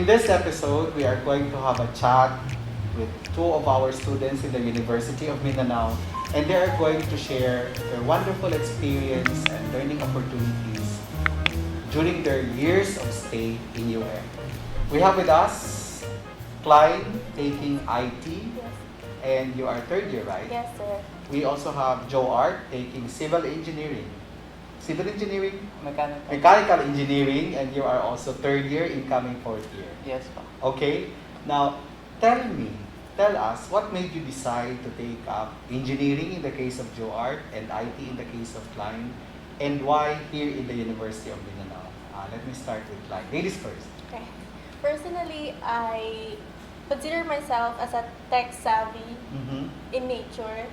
in this episode, we are going to have a chat with two of our students in the University of Mindanao, and they are going to share their wonderful experience and learning opportunities during their years of stay in UM. We have with us Klein taking IT, Yes. and you are third year, right? Yes, sir. We also have Joart taking civil engineering. Civil engineering? Mechanical. Mechanical engineering, and you are also third year, incoming fourth year. Yes po. Okay? Now, tell us, what made you decide to take up engineering in the case of Joart and IT in the case of Klein, and why here in the University of Mindanao? Let me start with Klein. Ladies first. Okay. Personally, I consider myself as a tech savvy in nature,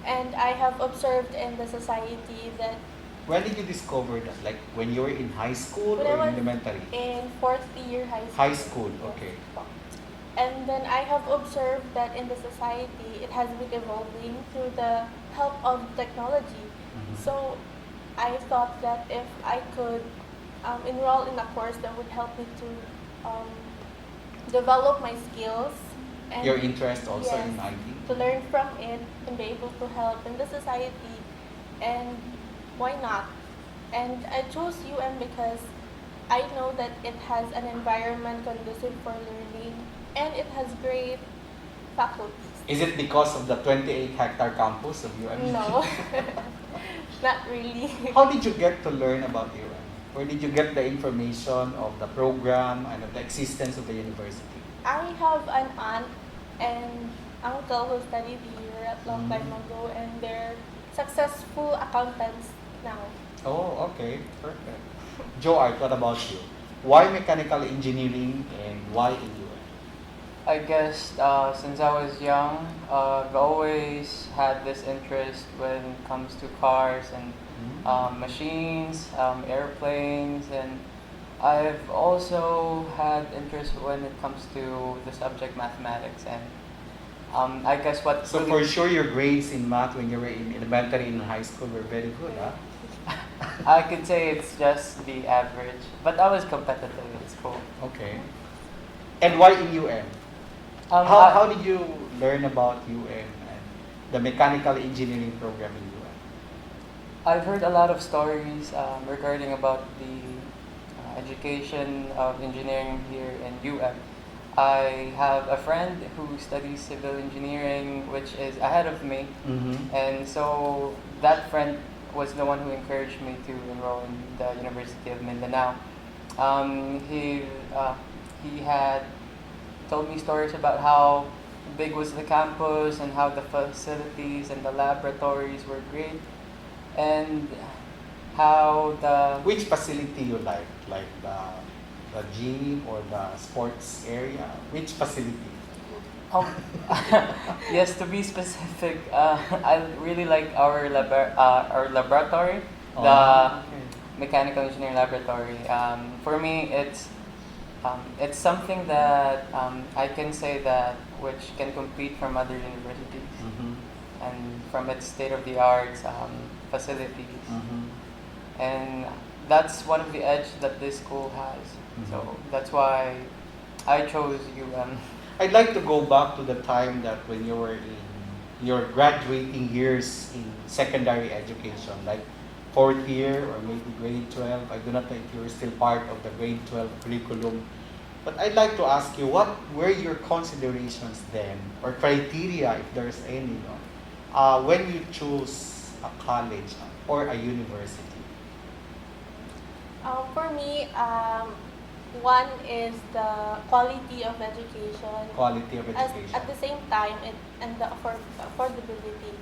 and I have observed in the society that When did you discover that? Like when you were in high school when or I was elementary? in fourth year high school. High school, Yes. okay. And then I have observed that in the society, it has been evolving through the help of technology. Mhm. So I thought that if I could enroll in a course that would help me to develop my skills and Your interest also yes, in IT? to learn from it and be able to help in the society, and why not? And I chose UM because I know that it has an environment conducive for learning and it has great faculties. Is it because of the 28-hectare campus of UM? No, not really. How did you get to learn about UM? Where did you get the information of the program and of the existence of the university? I have an aunt and uncle who studied here a long time ago, and they're successful accountants now. Oh, okay. Perfect. Joart, what about you? Why mechanical engineering and why in UM? I guess since I was young, I've always had this interest when it comes to cars and machines, airplanes, and I've also had interest when it comes to the subject mathematics. And I guess what So for sure your grades in math when you were in elementary and high school were very good, huh? I could say it's just the average, but I was competitive at school. Okay. And why in UM? How did you learn about UM and the mechanical engineering program in UM? I've heard a lot of stories regarding about the education of engineering here in UM. I have a friend who studies civil engineering, which is ahead of me, and so that friend was the one who encouraged me to enroll in the University of Mindanao. He had told me stories about how big was the campus and how the facilities and the laboratories were great, and how the Which facility you like? Like the gym or the sports area? Which facility? um, yes, to be specific, I really like our laboratory, the Okay. mechanical engineering laboratory. For me, it's something that I can say that which can compete from other universities and from its state-of-the-art facilities. And that's one of the edge that this school has. So that's why I chose UM. I'd like to go back to the time that when you were in your graduating years in secondary education, like fourth year or maybe grade 12. I do not know if you were still part of the grade 12 curriculum. But I'd like to ask you, what were your considerations then, or criteria, if there's any, when you choose a college or a university? For me, one is the quality of education. Quality of education. At the same time, and the affordability.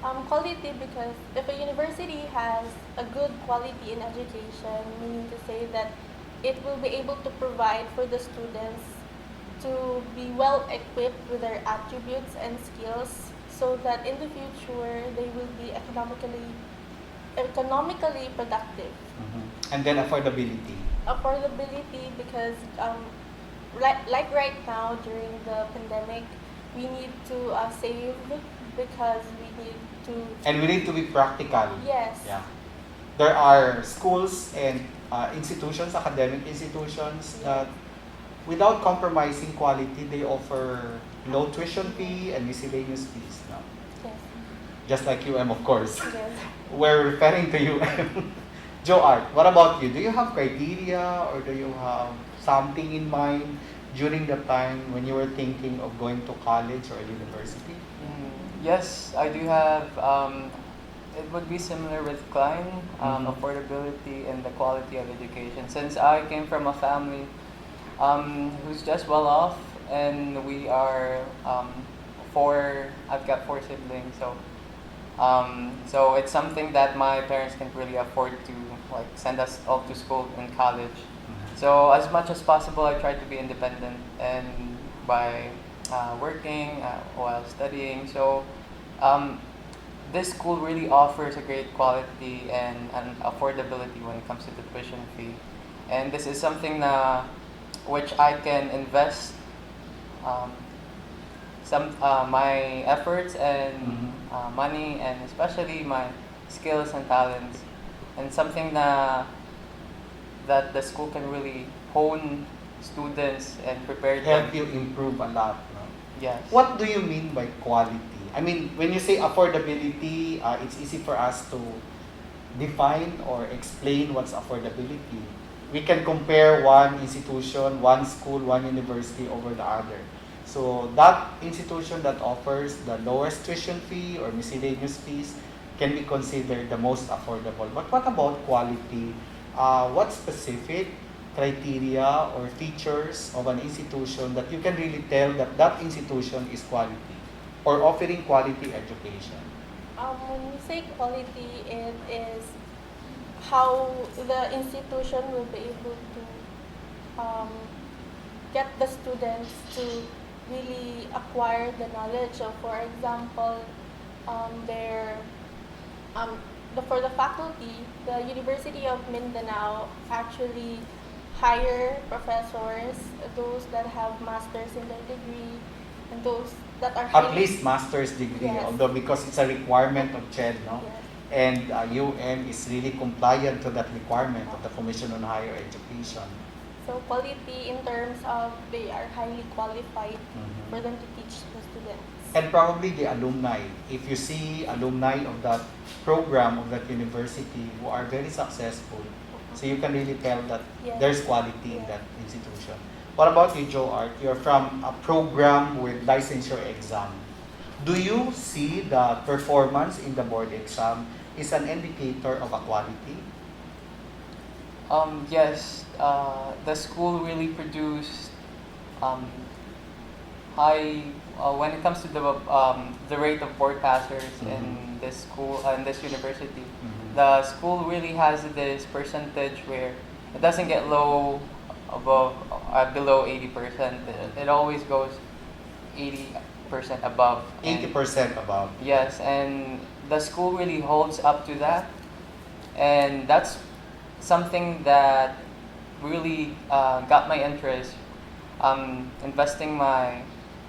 Quality because if a university has a good quality in education, meaning to say that it will be able to provide for the students to be well equipped with their attributes and skills, so that in the future they will be economically productive. And then affordability. Affordability because like right now during the pandemic, we need to save because we need to. And we need to be practical. Yes. Yeah. There are schools and institutions, academic institutions that without compromising quality, they offer low tuition fee and miscellaneous fees. No? Yes. Just like UM, of course. Yes. We're referring to UM. Joart, what about you? Do you have criteria or do you have something in mind during the time when you were thinking of going to college or university? Yes, I do have. It would be similar with Klein, affordability and the quality of education. Since I came from a family who's just well off, and we are four. I've got four siblings, so it's something that my parents can't really afford to like send us all to school and college. So as much as possible, I try to be independent and by working while studying. So this school really offers a great quality and affordability when it comes to the tuition fee, and this is something which I can invest some my efforts and money, and especially my skills and talents, and something that the school can really hone students and prepare them. Help you improve a lot. No? Yes. What do you mean by quality? I mean, when you say affordability, it's easy for us to define or explain what's affordability. We can compare one institution, one school, one university over the other. So that institution that offers the lowest tuition fee or miscellaneous fees can be considered the most affordable. But what about quality? What specific criteria or features of an institution that you can really tell that that institution is quality or offering quality education? When we say quality, it is how the institution will be able to get the students to really acquire the knowledge of, for example, for the faculty, the University of Mindanao actually hire professors, those that have masters in their degree, and those that are At least master's degree, Yes. although because it's a requirement of CHED, no? Yes. And UM is really compliant to that requirement of the Commission on Higher Education. So quality in terms of they are highly qualified Mhm. for them to teach the students. And probably the alumni. If you see alumni of that program, of that university, who are very successful, so you can really tell that Yes. there's quality in Yeah. that institution. What about you, Joart? You're from a program with licensure exam. Do you see the performance in the board exam is an indicator of a quality? Yes, the school really produced high when it comes to the rate of board passers in this school in this university. The school really has this percentage where it doesn't get low above below 80%. It always goes 80% above. And 80% above. yes, and the school really holds up to that, and that's something that really got my interest. Investing my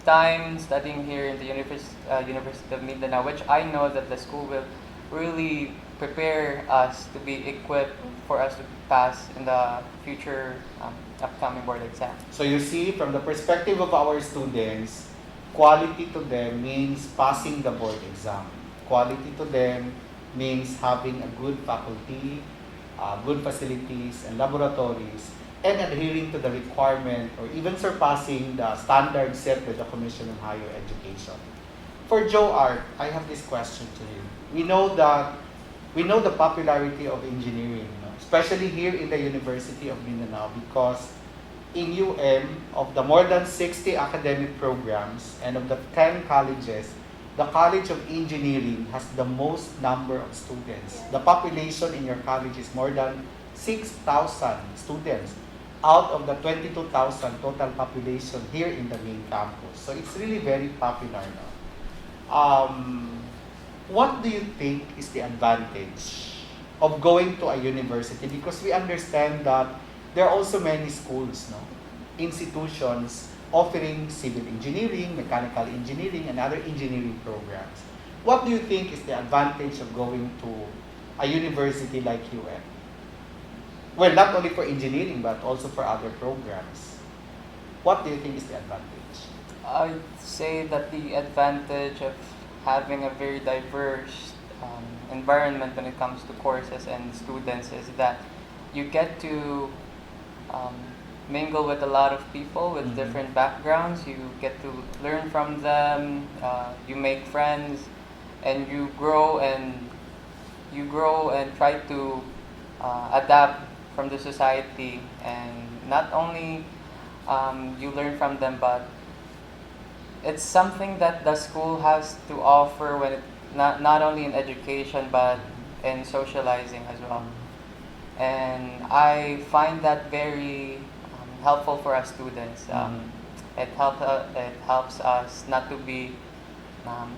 time studying here in the University of Mindanao, which I know that the school will really prepare us to be equipped for us to pass in the future upcoming board exam. So you see, from the perspective of our students, quality to them means passing the board exam. Quality to them means having a good faculty, good facilities and laboratories, and adhering to the requirement or even surpassing the standards set by the Commission on Higher Education. For Joart, I have this question to you. We know the popularity of engineering, no? Especially here in the University of Mindanao, because in UM, of the more than 60 academic programs and of the 10 colleges, the College of Engineering has the most number of students. The population in your college is more than 6,000 students out of the 22,000 total population here in the main campus. So it's really very popular now. What do you think is the advantage of going to a university? Because we understand that there are also many schools, no? Institutions offering civil engineering, mechanical engineering, and other engineering programs. What do you think is the advantage of going to a university like UM? Well, not only for engineering, but also for other programs. What do you think is the advantage? I'd say that the advantage of having a very diverse environment when it comes to courses and students is that you get to um, mingle with a lot of people with different backgrounds. You get to learn from them. You make friends, and you grow and try to adapt from the society. And not only you learn from them, but it's something that the school has to offer when it, not only in education but in socializing as well. And I find that very helpful for us students. It helps us not to be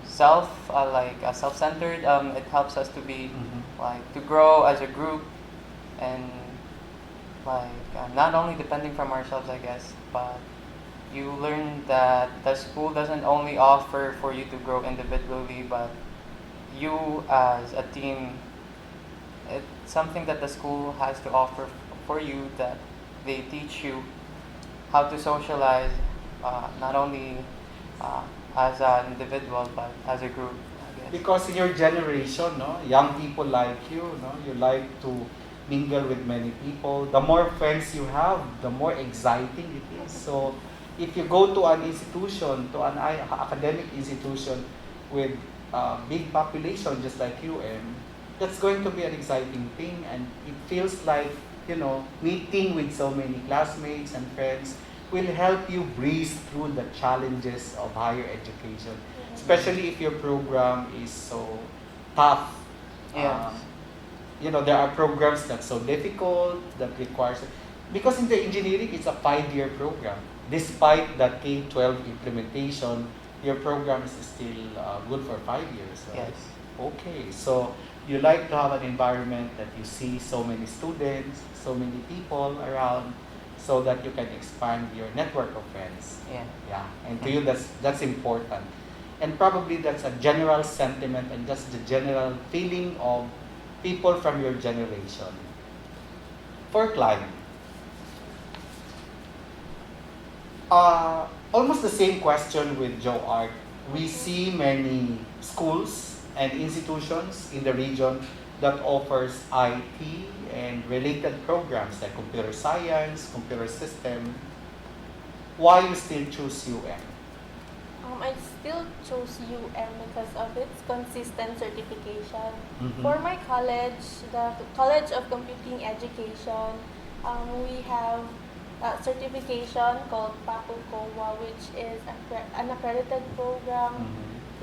self-centered. It helps us to be to grow as a group, and not only depending from ourselves, I guess, but you learn that the school doesn't only offer for you to grow individually, but you as a team. It's something that the school has to offer for you, that they teach you how to socialize, not only as an individual but as a group, I guess. Because in your generation, no, young people like you, no, you like to mingle with many people. The more friends you have, the more exciting it is. So, if you go to an institution, to an academic institution with big population, just like UM, that's going to be an exciting thing, and it feels like, meeting with so many classmates and friends will help you breeze through the challenges of higher education, especially if your program is so tough. Yes. There are programs that's so difficult, that requires, because in the engineering, it's a 5-year program. Despite the K-12 implementation, your program is still good for 5 years, right? Yes. Okay, so you like to have an environment that you see so many students, so many people around, so that you can expand your network of friends. Yeah. Yeah, and to you that's important. And probably that's a general sentiment and just the general feeling of people from your generation. For Klein, almost the same question with Joart. We see many schools and institutions in the region that offers IT and related programs like computer science, computer system. Why you still choose UM? I still chose UM because of its consistent certification. Mhm. For my college, the College of Computing Education, we have a certification called PACUCOA, which is an accredited program,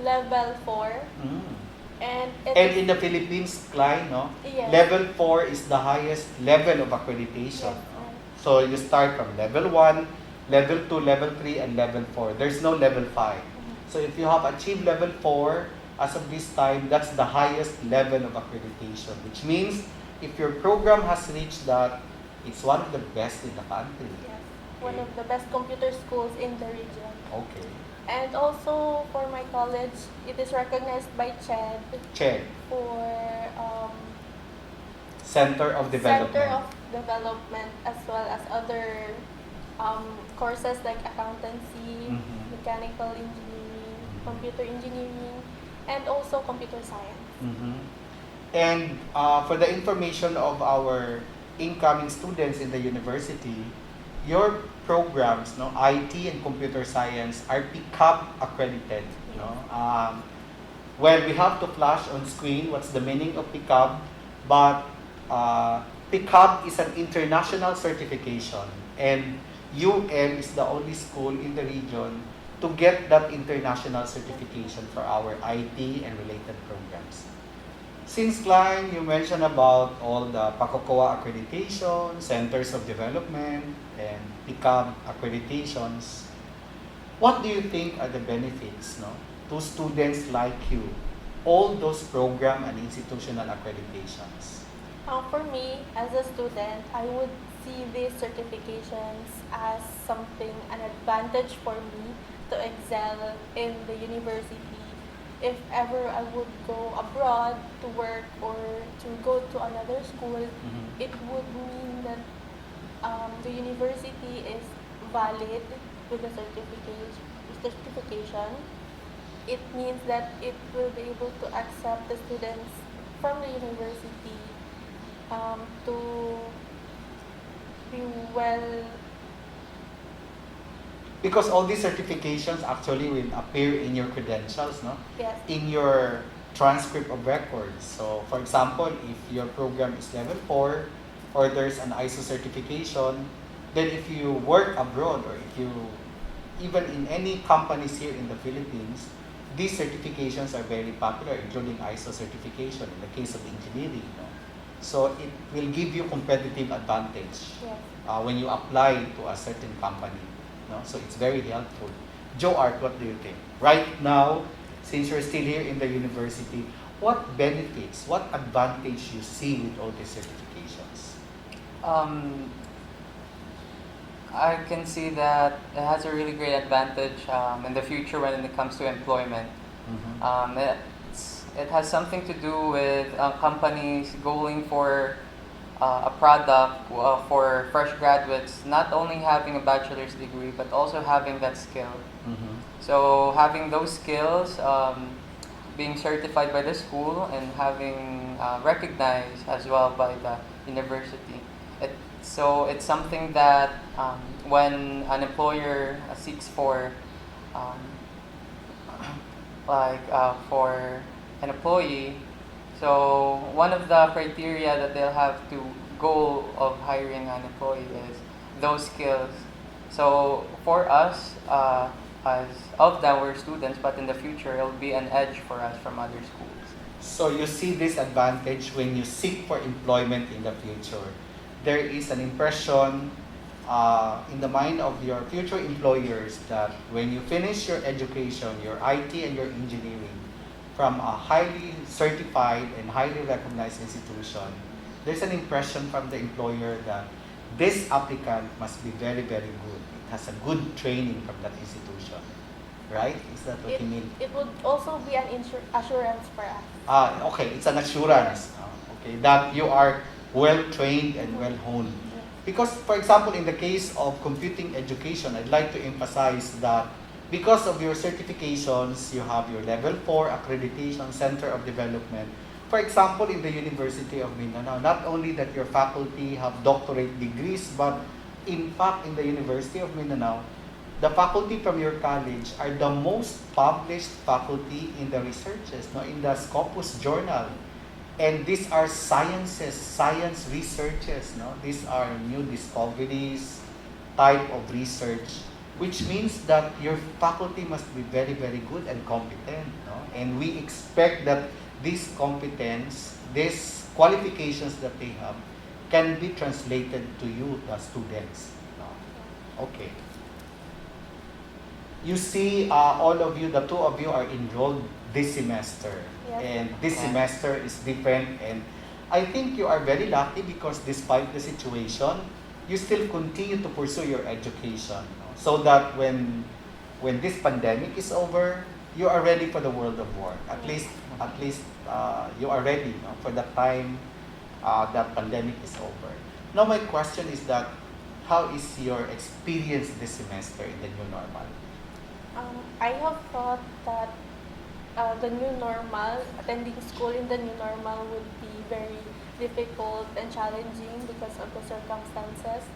level 4. Mm. And And in the Philippines, Klein, no? Yes. Level 4 is the highest level of accreditation. Yes, No? So you start from level 1, level 2, level 3, and level 4. There's no level 5. So if you have achieved level 4, as of this time, that's the highest level of accreditation, which means if your program has reached that, it's one of the best in the country. Yes, one of the best computer schools in the region. Okay. And also for my college, it is recognized by CHED, for Center of Development. Center of Development, as well as other courses like accountancy, mechanical engineering, computer engineering, and also computer science. And for the information of our incoming students in the university, your programs, no, IT and computer science are PCAB accredited. No? Well, we have to flash on screen what's the meaning of PCAB, but PCAB is an international certification, and UM is the only school in the region to get that international certification for our IT and related programs. Since Klein, you mentioned about all the PACOCOA accreditation, centers of development, and PCAB accreditations, what do you think are the benefits, no, to students like you, all those program and institutional accreditations? For me, as a student, I would see these certifications as something, an advantage for me to excel in the university. If ever I would go abroad to work or to go to another school, it would mean that the university is valid with the certification, it means that it will be able to accept the students from the university to be well. Because all these certifications actually will appear in your credentials, no? Yes. In your transcript of records. So, for example, if your program is level 4 or there's an ISO certification, then if you work abroad or if you, even in any companies here in the Philippines, these certifications are very popular, including ISO certification in the case of engineering. No? So, it will give you competitive advantage Yes. when you apply to a certain company. No? So it's very helpful. Joart, what do you think? Right now, since you're still here in the university, what benefits, what advantage you see with all these certifications? I can see that it has a really great advantage in the future when it comes to employment. It has something to do with companies going for a product for fresh graduates, not only having a bachelor's degree, but also having that skill. So having those skills, being certified by the school and having recognized as well by the university. So it's something that when an employer seeks for, for an employee, so one of the criteria that they'll have to goal of hiring an employee is those skills. So for us, as of that we're students, but in the future it'll be an edge for us from other schools. So you see this advantage when you seek for employment in the future. There is an impression in the mind of your future employers that when you finish your education, your IT and your engineering, from a highly certified and highly recognized institution, there's an impression from the employer that this applicant must be very, very good. It has a good training from that institution. Right? Is that what you mean? It would also be an assurance for us. Okay, it's an assurance. Okay, that you are well trained and well honed. Because, for example, in the case of computing education, I'd like to emphasize that because of your certifications, you have your level 4 accreditation center of development. For example, in the University of Mindanao, not only that your faculty have doctorate degrees, but in fact, in the University of Mindanao, the faculty from your college are the most published faculty in the researches, no, in the Scopus Journal. And these are science researches, no? These are new discoveries, type of research, which means that your faculty must be very, very good and competent, no? And we expect that this competence, these qualifications that they have, can be translated to you, the students. No? Okay. You see, all of you, the two of you are enrolled this semester. Yes. And this semester is different. And I think you are very lucky because despite the situation, you still continue to pursue your education. No? So that when this pandemic is over, you are ready for the world of work. At least you are ready, no, for the time that pandemic is over. Now my question is that, how is your experience this semester in the new normal? I have thought that the new normal, attending school in the new normal would be very difficult and challenging because of the circumstances.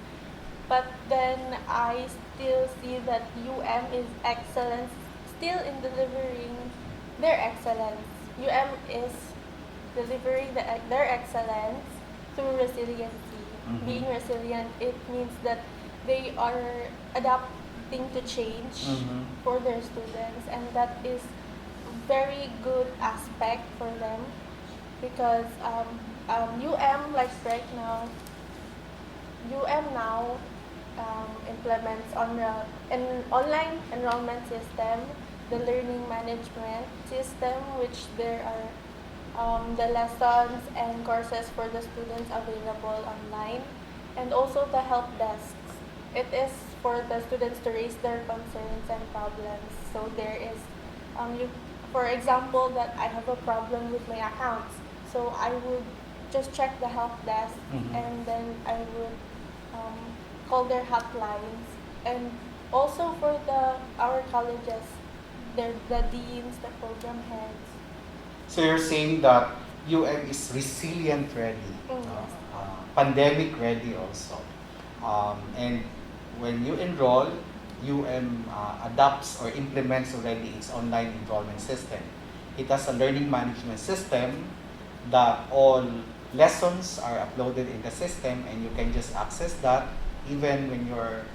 But then I still see that is excellent, still in delivering their excellence. is delivering their excellence through resiliency. Being resilient, it means that they are adapting to change for their students, and that is very good aspect for them because like right now, now implements on an online enrollment system, the learning management system, which there are the lessons and courses for the students available online, and also the help desks. It is for the students to raise their concerns and problems. So there is, for example, that I have a problem with my accounts. So I would just check the help desk, and then I would call their hotlines, and also for our colleges, the deans, the program heads. So you're saying that UM is resilient ready, Yes. pandemic ready also. And when you enroll, UM adopts or implements already its online enrollment system. It has a learning management system that all lessons are uploaded in the system and you can just access that even when you're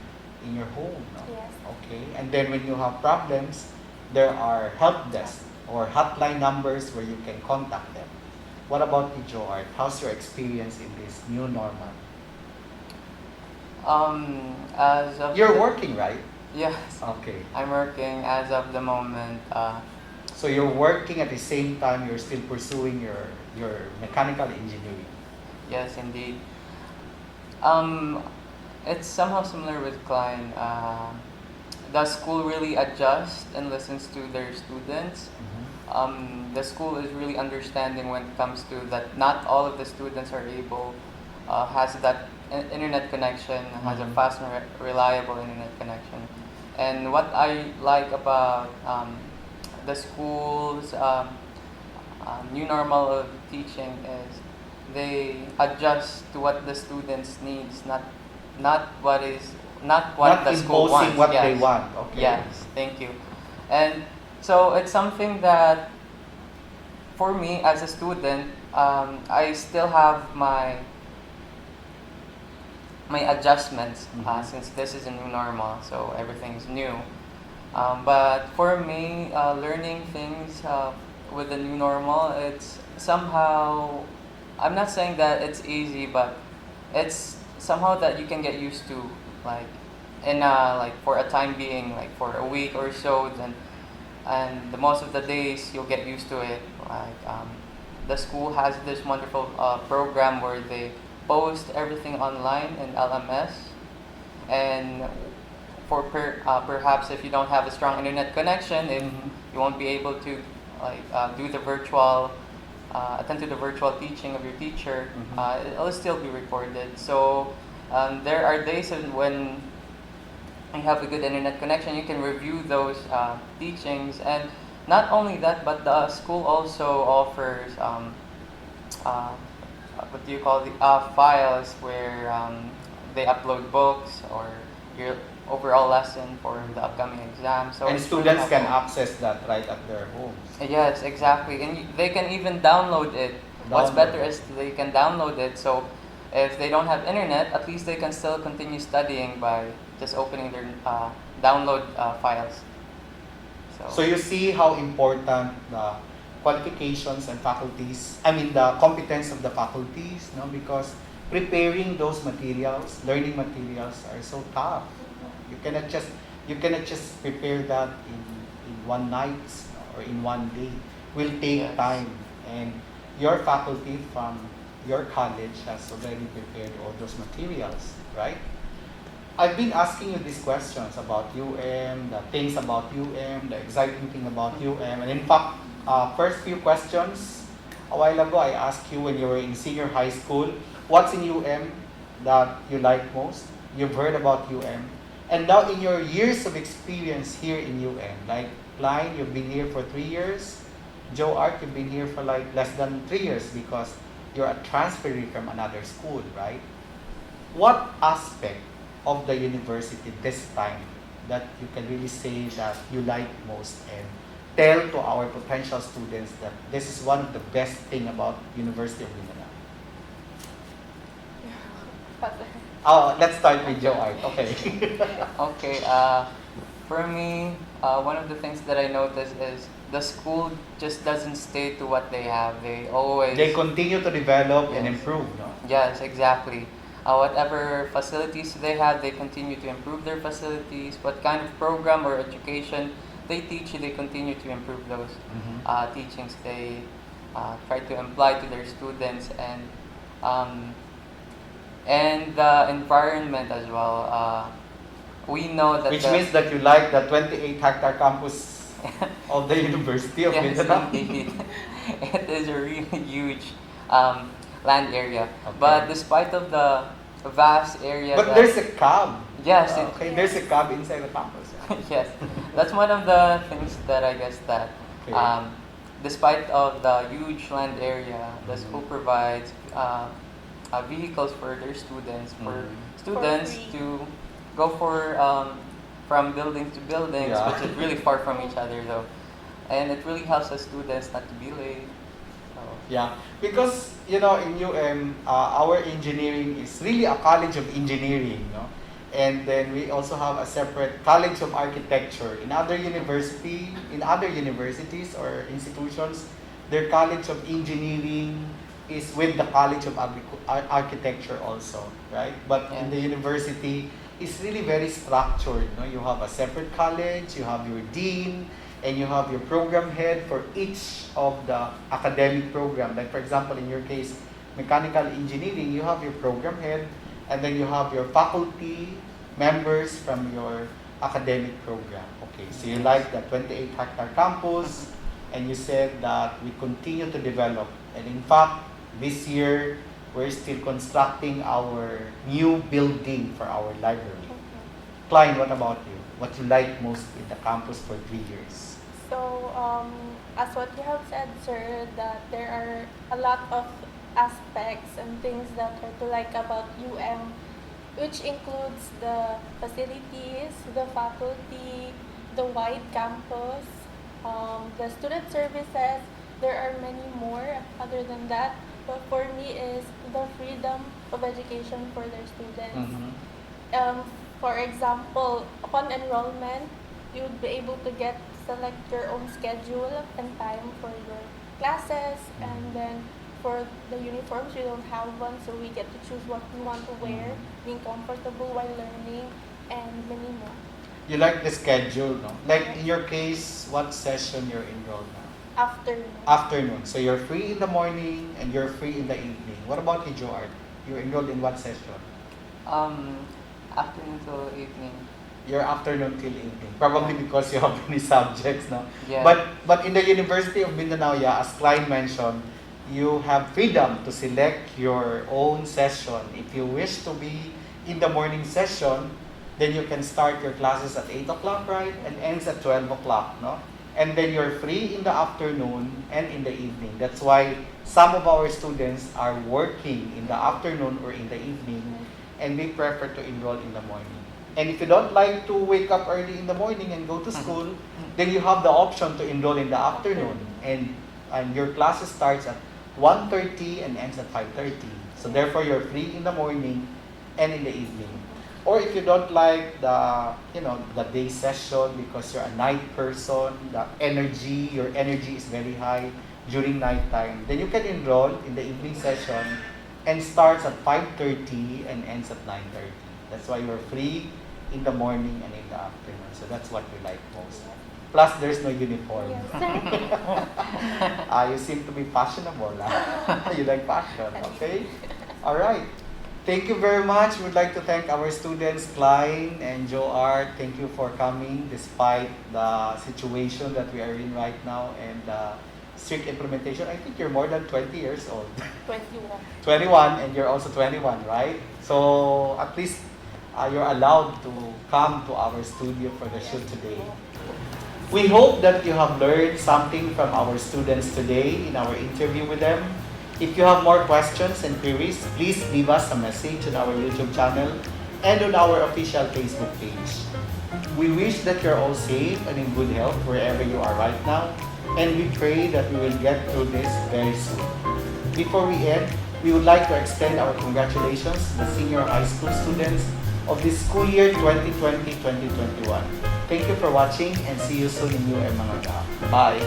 in your home. No? Yes. Okay. And then when you have problems, there are help desk or hotline numbers where you can contact them. What about you, Joart? How's your experience in this new normal? As of You're working, right? Yes, Okay. I'm working as of the moment. So you're working at the same time you're still pursuing your mechanical engineering. Yes, indeed. Um, it's somehow similar with Klein. The school really adjusts and listens to their students. The school is really understanding when it comes to that not all of the students are able, has that internet connection, has a Mhm. fast and reliable internet connection. And what I like about the school's new normal of teaching is they adjust to what the students needs, not what is not what Not the school imposing wants. what Yes. they want. Okay. Yes, thank you. And so it's something that for me as a student, I still have my adjustments Mhm. since this is a new normal, so everything's new. But for me, learning things with the new normal, it's somehow, I'm not saying that it's easy, but it's somehow that you can get used to, like like for a time being, like for a week or so, then and the most of the days you'll get used to it. Like the school has this wonderful program where they post everything online in LMS, and perhaps if you don't have a strong internet connection, if Mhm. you won't be able to like do the virtual attend to the virtual teaching of your teacher, Mhm. it'll still be recorded. So there are days when you have a good internet connection, you can review those teachings. And not only that, but the school also offers uh, what do you call the files where they upload books or your overall lesson for the upcoming exam. So And it's really students can helpful. access that right at their homes. Yes, exactly. And they can even download it. What's Download better it. is they can download it. So if they don't have internet, at least they can still continue studying by just opening their download files. So you see how important the qualifications and faculties, I mean the competence of the faculties, no? Because preparing those materials, learning materials are so tough. You cannot just prepare that in one night or in one day. Will take Yes. time, and your faculty from your college has already prepared all those materials, right? I've been asking you these questions about UM, the things about UM, the exciting thing about UM, and in fact, first few questions a while ago I asked you when you were in senior high school, what's in UM that you like most? You've heard about UM, and now in your years of experience here in UM, like Klein, you've been here for 3 years. Joart, you've been here for like less than 3 years because you're a transferee from another school, right? What aspect of the university this time that you can really say that you like most and tell to our potential students that this is one of the best thing about University of Mindanao? Oh, let's start with Joart. Okay. Okay. For me, one of the things that I notice is the school just doesn't stay to what they have. They always They continue to develop and Yes. improve, no? Yes, exactly. Whatever facilities they have, they continue to improve their facilities. What kind of program or education they teach, they continue to improve those teachings. They try to apply to their students, um, and the environment as well. We know that Which means that you like the 28-hectare campus of the University of yes, Mindanao. indeed. It is a really huge land area. Okay. But despite of the vast area. But there's a cab. Yes, Okay, there's a cab inside the campus. yes, that's one of the things that I guess that Okay. despite of the huge land area, the school provides vehicles for their students, for students free. to go for from buildings to buildings, Yeah. which is really far from each other though, and it really helps the students not to be late. So, Yeah, because in UM, our engineering is really a college of engineering, no? And then we also have a separate college of architecture. In other universities or institutions, their college of engineering is with the college of architecture also, right? But in the university, it's really very structured. No, you have a separate college, you have your dean, and you have your program head for each of the academic program. Like for example, in your case, mechanical engineering, you have your program head, and then you have your faculty members from your academic program. Okay, so you like the 28-hectare campus, and you said that we continue to develop. And in fact, this year, we're still constructing our new building for our library. Klein, what about you? What you like most in the campus for 3 years? So, as what you have said, sir, that there are a lot of aspects and things that are to like about UM, which includes the facilities, the faculty, the wide campus, the student services. There are many more other than that. But for me is the freedom of education for their students. For example, upon enrollment, you would be able to select your own schedule and time for your classes, and then for the uniforms, we don't have one, so we get to choose what we want to wear, being comfortable while learning, and many more. You like the schedule, no? Like in your case, what session you're enrolled now? Afternoon. Afternoon. So you're free in the morning and you're free in the evening. What about you, Joart? You're enrolled in what session? Afternoon till evening. Your afternoon till evening. Probably because you have many subjects, no? Yeah. But in the University of Mindanao, yeah, as Klein mentioned, you have freedom to select your own session. If you wish to be in the morning session, then you can start your classes at 8 o'clock, right? And ends at 12 o'clock, no? And then you're free in the afternoon and in the evening. That's why some of our students are working in the afternoon or in the evening, and they prefer to enroll in the morning. And if you don't like to wake up early in the morning and go to school, then you have the option to enroll in the afternoon. And your classes starts at 1:30 and ends at 5:30. So therefore, you're free in the morning and in the evening. Or if you don't like the day session because you're a night person, your energy is very high during nighttime, then you can enroll in the evening session and starts at 5:30 and ends at 9:30. That's why you're free in the morning and in the afternoon. So that's what you like most. Plus, there's no uniform. Yes. You seem to be fashionable. You like fashion, okay? All right. Thank you very much. We'd like to thank our students, Klein and Joart. Thank you for coming despite the situation that we are in right now and strict implementation. I think you're more than 20 years old. 21. 21, and you're also 21, right? So at least you're allowed to come to our studio for the shoot today. We hope that you have learned something from our students today in our interview with them. If you have more questions and queries, please leave us a message on our YouTube channel and on our official Facebook page. We wish that you're all safe and in good health wherever you are right now, and we pray that we will get through this very soon. Before we end, we would like to extend our congratulations to the senior high school students of the school year 2020-2021. Thank you for watching and see you soon in UM Mga Ka. Bye!